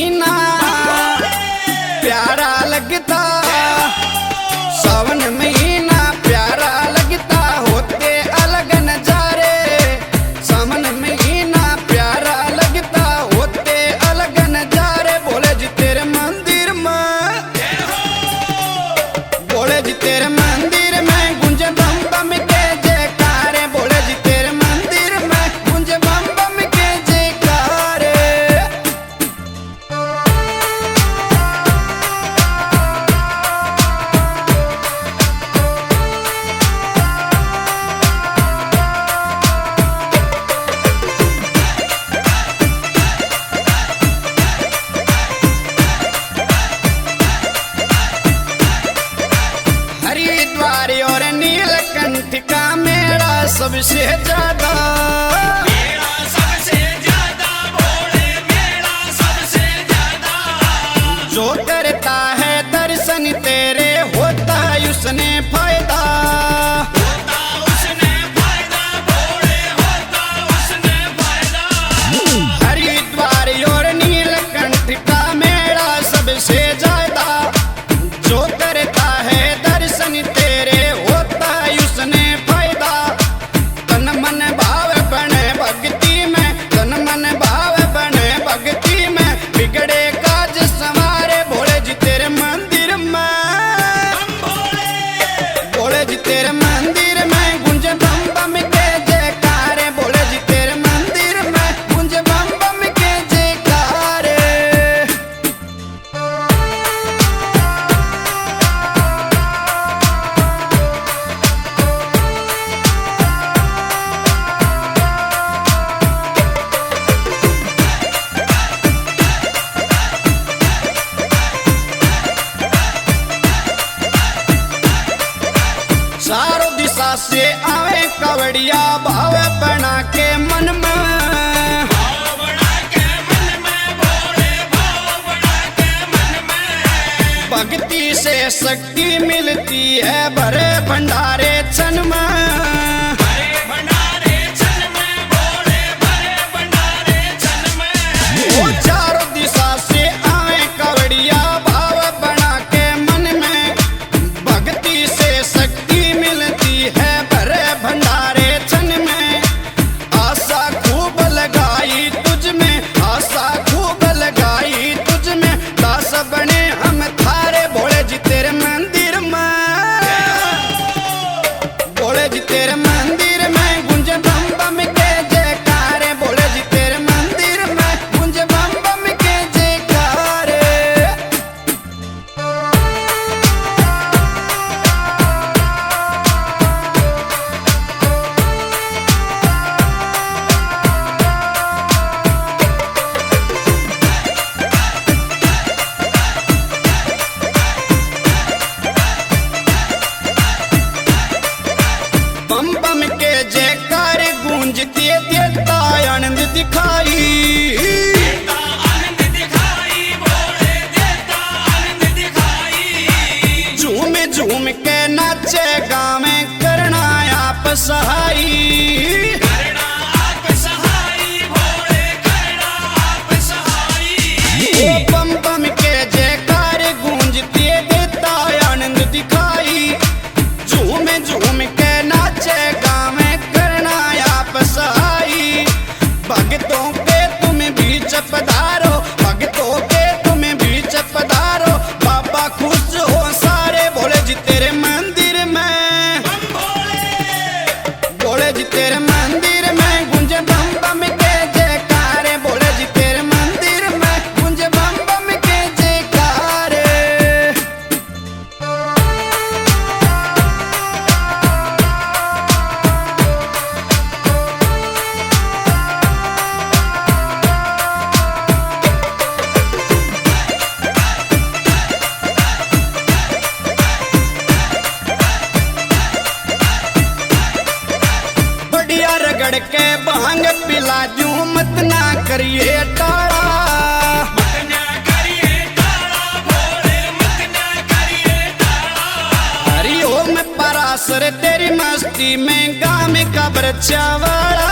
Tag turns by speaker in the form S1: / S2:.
S1: महीना प्यारा लगता, सावन महीना प्यारा लगता, होते अलग नजारे। सावन महीना प्यारा लगता, होते अलग नजारे। बोले जी तेरे मंदिर में, बोले जी तेरे मंदिर में गुंजे बम बम के जयकारे। बोले जी तेरे मंदिर में गुंजे बम बम के जयकारे। हरिद्वार और नीलकंठ का मेला सबसे ज्यादा,
S2: मेरा सबसे ज्यादा भोले, मेरा सबसे ज्यादा।
S1: जो करता है दर्शन तेरे होता है उसने फायदा।
S2: होता उसने फायदा भोले, होता उसने फायदा।
S1: हरिद्वार और नीलकंठ का मेला सबसे ज्यादा, जो करता है दर्शन तेरे होता है उसने फायदा। तन मन भाव बने भक्ति में, तन मन भाव बने भक्ति में, बिगड़े काज संवारे। भोले जी तेरे मंदिर में, भोले जी तेरे मंदिर में गुंजे बम बम के जयकारे। भोले जी तेरे मंदिर में गुंजे बम बम के जयकारे। चारों दिशा से आवे कवड़िया भाव बना के मन में,
S2: भाव बना के मन में भोले, भाव बना के मन में।
S1: भक्ति से शक्ति मिलती है भरे भंडारे क्षण में।
S2: भरे भंडारे छन में भोले, भरे भंडारे छन में।
S1: वो चारों दिशा से आवे कवड़िया भाव बना के मन में, भक्ति से शक्ति मिलती है भरे भंडारे क्षण में। आशा खूब लगाई तुझ में, आशा खूब लगाई तुझ में, दास बने हम थारे। भोले जी तेरे मंदिर में, भोले जी तेरे मंदिर में गुंजे बम बम के जयकारे। भोले जी तेरे मंदिर में गुंजे बम बम के जयकारे। बम बम के जयकारे गूंजती देता आनंद दिखाई।
S2: देता आनंद दिखाई भोले, देता आनंद दिखाई।
S1: झूम झूम के नाचे गावे करना आप सहाई।
S2: करना आप सहाई भोले, करना आप सहाई।
S1: ओ बम बम के जयकारे गूंजती देता आनंद दिखाई। झूम झूम के नाचे गावे करना आप सहाई। भक्तों के तुम बीच पधारो, भक्तों के तुम बीच पधारो, बाबा खुश हो सारे। भोले जी तेरे मंदिर में, भोले जी तेरे मंदिर में गुंजे बम बम के जयकारे। भोले जी तेरे मंदिर में गुंजे बम बम के जयकारे। बढ़िया रगड़ के भांग पिला दूं मत ना करिए टाड़ा।
S2: मत ना करिए टाला भोले, मत ना करिए टाला।
S1: हरिओम पराशर तेरी मस्ती में गाम का बच्चा वाला।